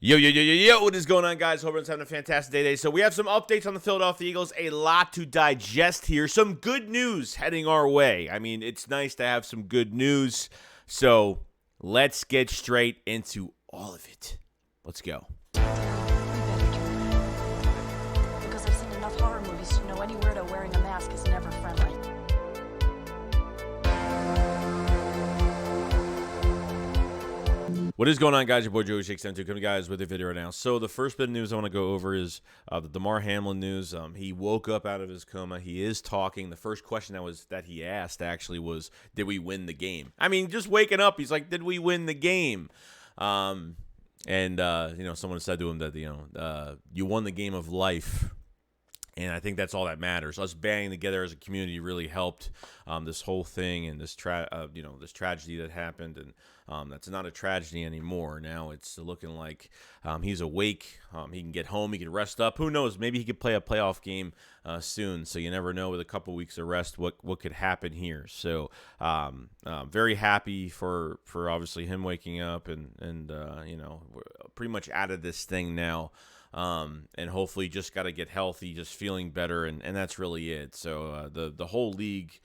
Yo, what is going on, guys? Hope everyone's having a fantastic day today. So we have some updates on the Philadelphia Eagles, a lot to digest here. Some good news heading our way. I mean, it's nice to have some good news. So let's get straight into all of it. Let's go. Because I've seen enough horror movies to know any weirdo wearing a mask is never friendly. What is going on, guys? Your boy Joey Shakespeare coming to you guys with a video right now. So the first bit of news I want to go over is the Demar Hamlin news. He woke up out of his coma. He is talking. The first question that he asked actually was, "Did we win the game?" I mean, just waking up, he's like, "Did we win the game?" Someone said to him that you won the game of life. And I think that's all that matters. Us banding together as a community really helped this whole thing and this tragedy that happened. And that's not a tragedy anymore. Now it's looking like he's awake. He can get home. He can rest up. Who knows? Maybe he could play a playoff game soon. So you never know with a couple weeks of rest what could happen here. So very happy for obviously him waking up and we're pretty much out of this thing now. And hopefully just got to get healthy, just feeling better, and that's really it. So the whole league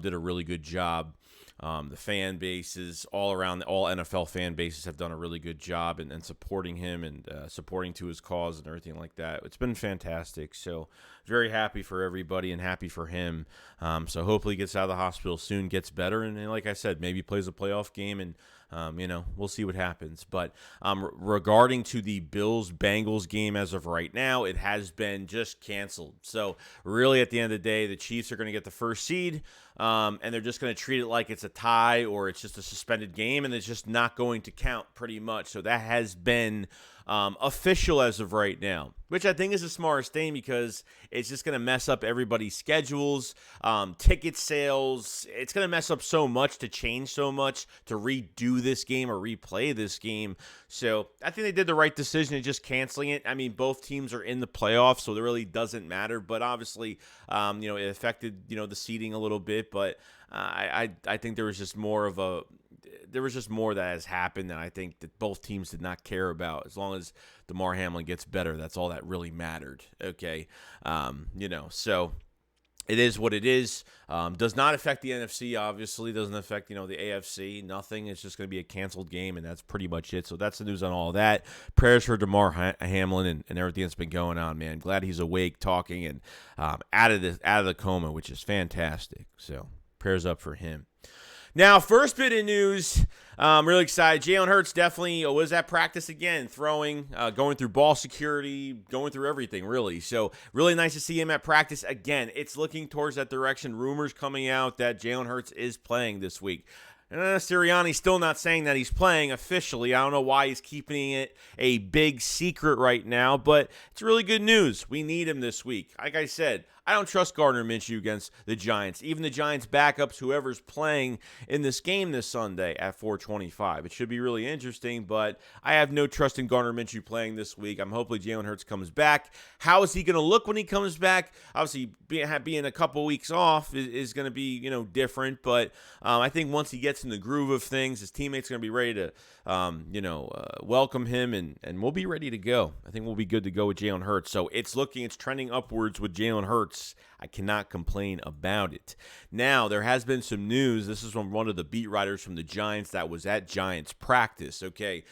did a really good job. The fan bases all around, all NFL fan bases have done a really good job and supporting him and supporting to his cause and everything like that. It's been fantastic. So very happy for everybody and happy for him. So hopefully he gets out of the hospital soon, gets better, and like I said, maybe plays a playoff game and we'll see what happens. But regarding to the Bills-Bengals game as of right now, it has been just canceled. So really at the end of the day, the Chiefs are going to get the first seed, and they're just going to treat it like it's a tie or it's just a suspended game, and it's just not going to count pretty much. So that has been official as of right now, which I think is the smartest thing because it's just going to mess up everybody's schedules, ticket sales. It's going to mess up so much to change so much to redo this game or replay this game. So I think they did the right decision in just canceling it. I mean, both teams are in the playoffs, so it really doesn't matter. But obviously, it affected, the seeding a little bit. But I think there was just more that has happened that I think that both teams did not care about. As long as Demar Hamlin gets better, that's all that really mattered. Okay, so it is what it is. Does not affect the NFC, obviously. Doesn't affect, the AFC. Nothing. It's just going to be a canceled game, and that's pretty much it. So that's the news on all that. Prayers for Demar Hamlin and everything that's been going on, man. Glad he's awake, talking, and out of the coma, which is fantastic. So prayers up for him. Now, first bit of news, I'm really excited. Jalen Hurts definitely was at practice again, throwing, going through ball security, going through everything, really. So, really nice to see him at practice again. It's looking towards that direction. Rumors coming out that Jalen Hurts is playing this week. Sirianni's still not saying that he's playing officially. I don't know why he's keeping it a big secret right now, but it's really good news. We need him this week. Like I said, I don't trust Gardner Minshew against the Giants. Even the Giants' backups, whoever's playing in this game this Sunday at 4:25. It should be really interesting, but I have no trust in Gardner Minshew playing this week. I'm hopefully Jalen Hurts comes back. How is he going to look when he comes back? Obviously, being a couple weeks off is going to be, different, but I think once he gets in the groove of things, his teammates are going to be ready to, welcome him, and we'll be ready to go. I think we'll be good to go with Jalen Hurts. So it's trending upwards with Jalen Hurts. I cannot complain about it. Now, there has been some news. This is from one of the beat writers from the Giants that was at Giants practice, okay?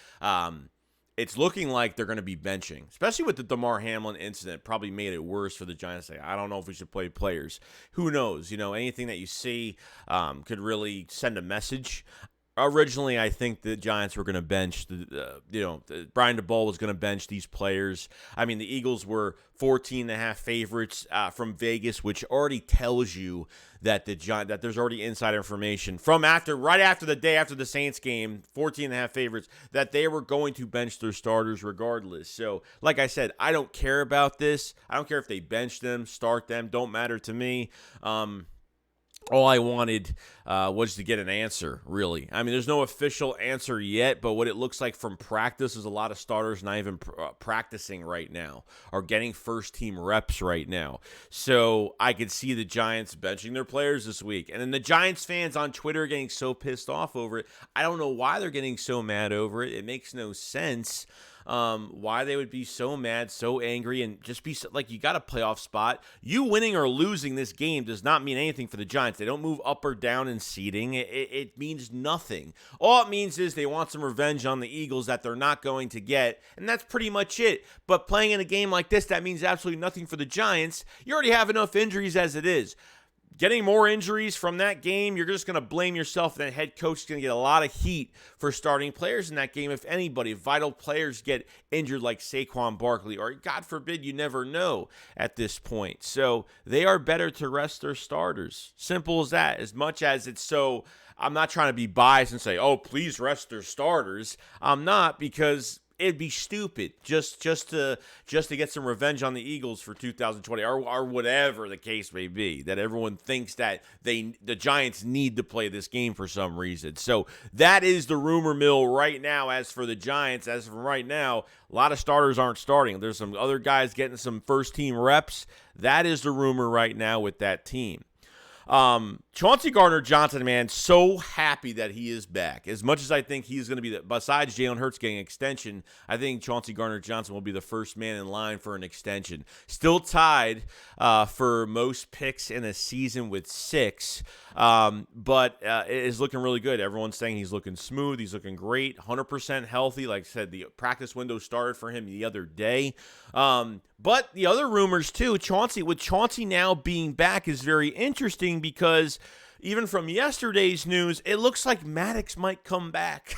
It's looking like they're going to be benching, especially with the Demar Hamlin incident. Probably made it worse for the Giants. I don't know if we should play players. Who knows? Anything that you see could really send a message. Originally, I think the Giants were going to bench, Brian DeBoll was going to bench these players. I mean, the Eagles were 14.5 favorites from Vegas, which already tells you that that there's already inside information from right after the day after the Saints game, 14.5 favorites, that they were going to bench their starters regardless. So, like I said, I don't care about this. I don't care if they bench them, start them, don't matter to me. All I wanted was to get an answer, really. I mean, there's no official answer yet, but what it looks like from practice is a lot of starters not even practicing right now or getting first-team reps right now. So I could see the Giants benching their players this week. And then the Giants fans on Twitter are getting so pissed off over it. I don't know why they're getting so mad over it. It makes no sense. why they would be so mad, so angry, and just be so, like, you got a playoff spot. You winning or losing this game does not mean anything for the Giants. They don't move up or down in seeding. It means nothing. All it means is they want some revenge on the Eagles that they're not going to get, and that's pretty much it. But playing in a game like this, that means absolutely nothing for the Giants. You already have enough injuries as it is. Getting more injuries from that game, you're just going to blame yourself. That head coach is going to get a lot of heat for starting players in that game. If anybody, vital players get injured like Saquon Barkley, or God forbid, you never know at this point. So they are better to rest their starters. Simple as that. As much as it's so, I'm not trying to be biased and say, oh, please rest their starters. I'm not, because it'd be stupid just to get some revenge on the Eagles for 2020 or whatever the case may be, that everyone thinks that the Giants need to play this game for some reason. So that is the rumor mill right now. As for the Giants, as of right now, a lot of starters aren't starting. There's some other guys getting some first team reps. That is the rumor right now with that team. Chauncey Gardner-Johnson, man, so happy that he is back. As much as I think he's going to be, besides Jalen Hurts getting an extension, I think Chauncey Gardner-Johnson will be the first man in line for an extension. Still tied for most picks in a season with 6, but it is looking really good. Everyone's saying he's looking smooth. He's looking great, 100% healthy. Like I said, the practice window started for him the other day. But the other rumors too, Chauncey now being back is very interesting, because even from yesterday's news, it looks like Maddox might come back.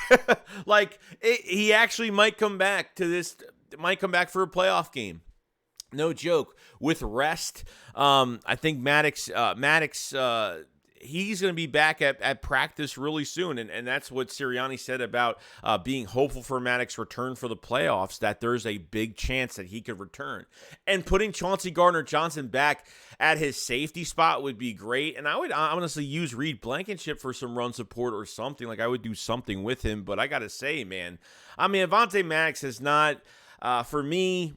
He actually might come back to this, might come back for a playoff game. No joke. With rest, I think Maddox, he's going to be back at practice really soon. And that's what Sirianni said about being hopeful for Maddox's return for the playoffs, that there's a big chance that he could return. And putting Chauncey Gardner-Johnson back at his safety spot would be great. And I would honestly use Reed Blankenship for some run support or something. Like, I would do something with him. But I got to say, man, I mean, Avonte Maddox has not, for me,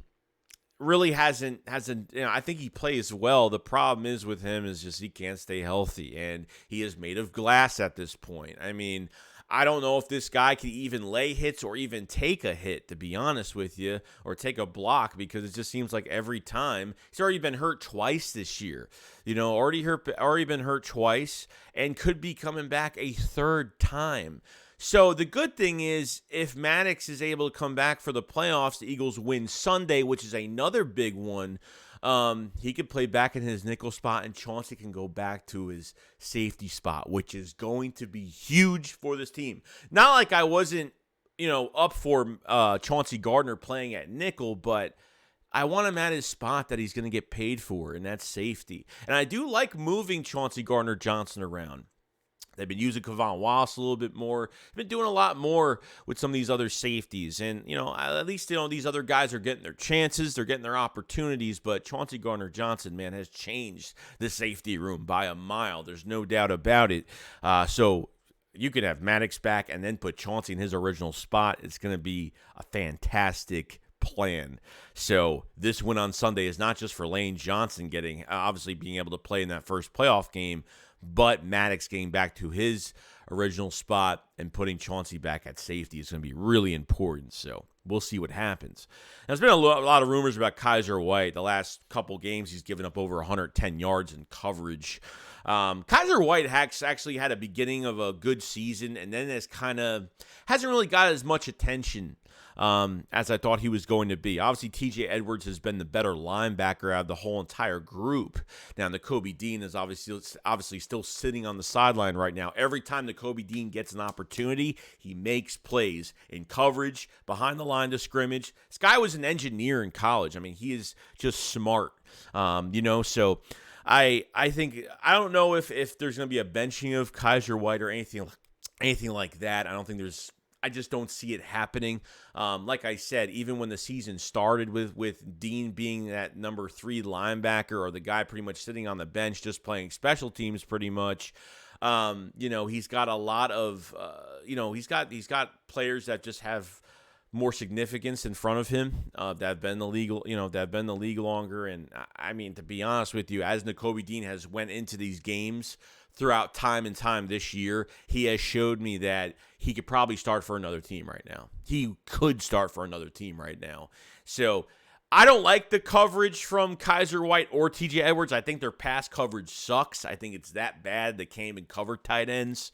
really hasn't, I think he plays well. The problem is with him is just he can't stay healthy, and he is made of glass at this point. I mean, I don't know if this guy can even lay hits or even take a hit, to be honest with you, or take a block, because it just seems like every time he's already been hurt twice this year. Already been hurt twice, and could be coming back a third time. So the good thing is, if Maddox is able to come back for the playoffs, the Eagles win Sunday, which is another big one. He could play back in his nickel spot, and Chauncey can go back to his safety spot, which is going to be huge for this team. Not like I wasn't, up for Chauncey Gardner playing at nickel, but I want him at his spot that he's going to get paid for, and that's safety. And I do like moving Chauncey Gardner-Johnson around. They've been using Kevon Wallace a little bit more. They've been doing a lot more with some of these other safeties. And, at least, these other guys are getting their chances. They're getting their opportunities. But Chauncey Gardner-Johnson, man, has changed the safety room by a mile. There's no doubt about it. So you could have Maddox back and then put Chauncey in his original spot. It's going to be a fantastic plan. So this win on Sunday is not just for Lane Johnson obviously being able to play in that first playoff game, but Maddox getting back to his original spot and putting Chauncey back at safety is going to be really important. So we'll see what happens. Now, there's been a lot of rumors about Kaiser White. The last couple games, he's given up over 110 yards in coverage. Kaiser White actually had a beginning of a good season, and then hasn't really got as much attention as I thought he was going to be. Obviously, TJ Edwards has been the better linebacker out of the whole entire group. Now, Nakobe Dean is obviously still sitting on the sideline right now. Every time Nakobe Dean gets an opportunity, he makes plays in coverage, behind the line of scrimmage. This guy was an engineer in college. I mean, he is just smart, so I think, I don't know if there's going to be a benching of Kaiser White or anything like that. I just don't see it happening. Like I said, even when the season started with Dean being that number 3 linebacker, or the guy pretty much sitting on the bench just playing special teams pretty much, he's got a lot of, he's got players that just have more significance in front of him that have been in the league longer. And I mean, to be honest with you, as Nakobe Dean has went into these games throughout time and time this year, he has showed me that he could probably start for another team right now. He could start for another team right now. So I don't like the coverage from Kaiser White or TJ Edwards. I think their pass coverage sucks. I think it's that bad they can't even cover tight ends.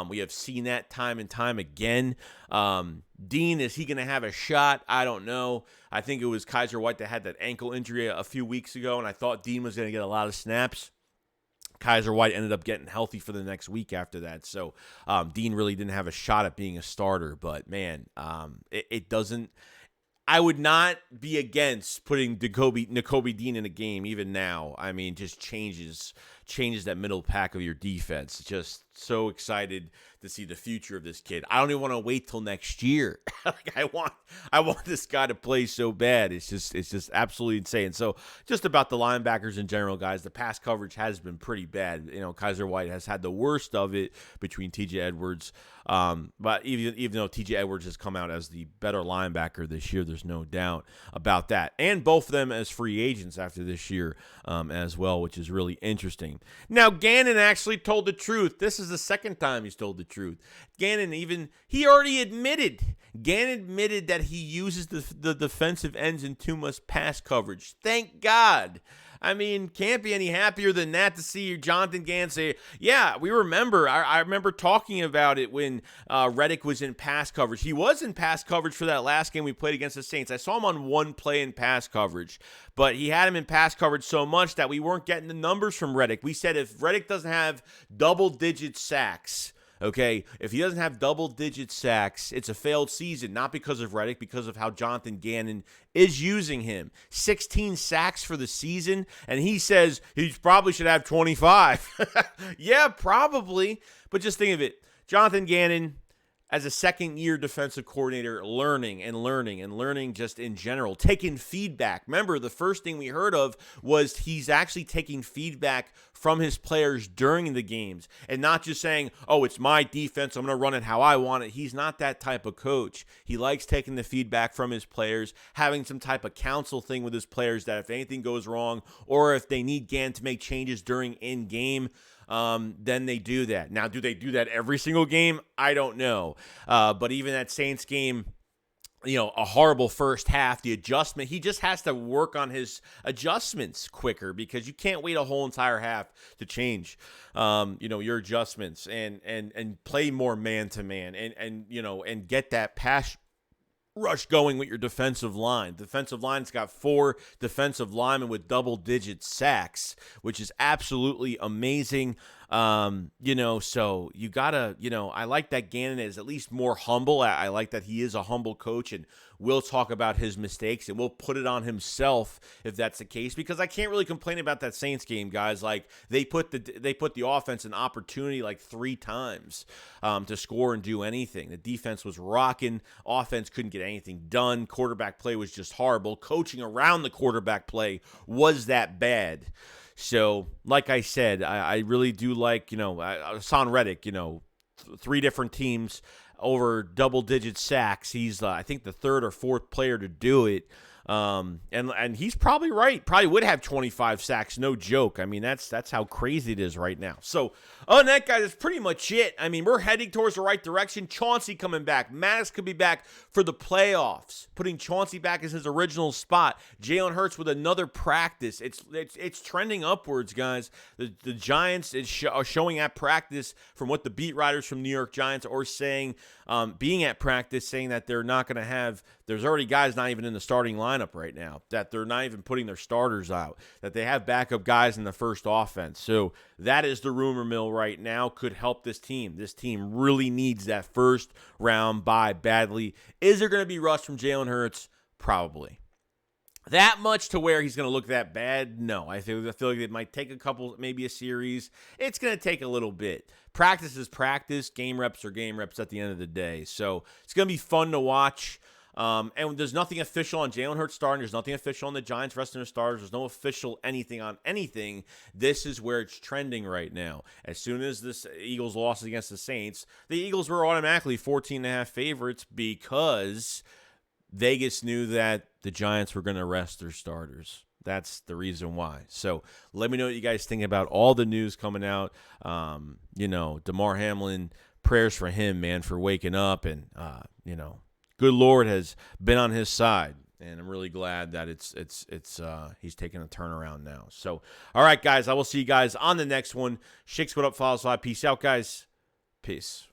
We have seen that time and time again. Dean, is he going to have a shot? I don't know. I think it was Kaiser White that had that ankle injury a few weeks ago, and I thought Dean was going to get a lot of snaps. Kaiser White ended up getting healthy for the next week after that. So Dean really didn't have a shot at being a starter. But, man, it doesn't – I would not be against putting Nakobe Dean in a game even now. I mean, just changes that middle pack of your defense. Just so excited to see the future of this kid. I don't even want to wait till next year. Like I want this guy to play so bad. It's just absolutely insane. So just about the linebackers in general, guys, the pass coverage has been pretty bad. You know, Kaiser White has had the worst of it between TJ Edwards. But even though TJ Edwards has come out as the better linebacker this year, there's no doubt about that. And both of them as free agents after this year as well, which is really interesting. Now, Gannon actually told the truth. This is the second time he's told the truth. Gannon he already admitted. Gannon admitted that he uses the defensive ends in too much pass coverage. Thank God. I mean, can't be any happier than that to see Jonathan Gannon say, yeah, we remember. I remember talking about it when Reddick was in pass coverage. He was in pass coverage for that last game we played against the Saints. I saw him on one play in pass coverage, but he had him in pass coverage so much that we weren't getting the numbers from Reddick. We said if Reddick doesn't have double-digit sacks, okay, if he doesn't have double-digit sacks, it's a failed season, not because of Reddick, because of how Jonathan Gannon is using him. 16 sacks for the season, and he says he probably should have 25. Yeah, probably, but just think of it. Jonathan Gannon, as a second-year defensive coordinator, learning just in general, taking feedback. Remember, the first thing we heard of was he's actually taking feedback from his players during the games and not just saying, oh, it's my defense, I'm going to run it how I want it. He's not that type of coach. He likes taking the feedback from his players, having some type of counsel thing with his players that if anything goes wrong or if they need Gannon to make changes during in-game, then they do that. Now, do they do that every single game? I don't know. But even that Saints game, you know, a horrible first half, the adjustment, he just has to work on his adjustments quicker because you can't wait a whole entire half to change, your adjustments and play more man-to-man and get that pass rush going with your defensive line. Defensive line's got 4 defensive linemen with double-digit sacks, which is absolutely amazing. So you gotta, I like that Gannon is at least more humble. I like that he is a humble coach and will talk about his mistakes and will put it on himself if that's the case, because I can't really complain about that Saints game, guys. Like they put the offense an opportunity like 3 times to score and do anything. The defense was rocking. Offense couldn't get anything done. Quarterback play was just horrible. Coaching around the quarterback play was that bad. So, like I said, I really do like, Hassan Reddick, 3 different teams over double-digit sacks. He's, I think, the 3rd or 4th player to do it. And he's probably right. Probably would have 25 sacks, no joke. I mean, that's how crazy it is right now. So, other than that, guys, that's pretty much it. I mean, we're heading towards the right direction. Chauncey coming back. Maddox could be back for the playoffs, putting Chauncey back as his original spot. Jalen Hurts with another practice. It's trending upwards, guys. The Giants are showing at practice from what the beat writers from New York Giants are saying, being at practice, saying that they're not going to have, there's already guys not even in the starting lineup right now, that they're not even putting their starters out, that they have backup guys in the first offense. So that is the rumor mill right now. Could help this team. This team really needs that first round bye badly. Is there going to be rust from Jalen Hurts? Probably. That much to where he's going to look that bad? No. I feel like it might take a couple, maybe a series. It's going to take a little bit. Practice is practice. Game reps are game reps at the end of the day. So it's going to be fun to watch. And there's nothing official on Jalen Hurts starting. There's nothing official on the Giants resting their starters. There's no official anything on anything. This is where it's trending right now. As soon as this Eagles lost against the Saints, the Eagles were automatically 14.5 favorites because Vegas knew that the Giants were going to rest their starters. That's the reason why. So let me know what you guys think about all the news coming out. Damar Hamlin, prayers for him, man, for waking up. And, good Lord has been on his side. And I'm really glad that he's taking a turnaround now. So, all right, guys, I will see you guys on the next one. Shake Squad up, follow us live. Peace out, guys. Peace.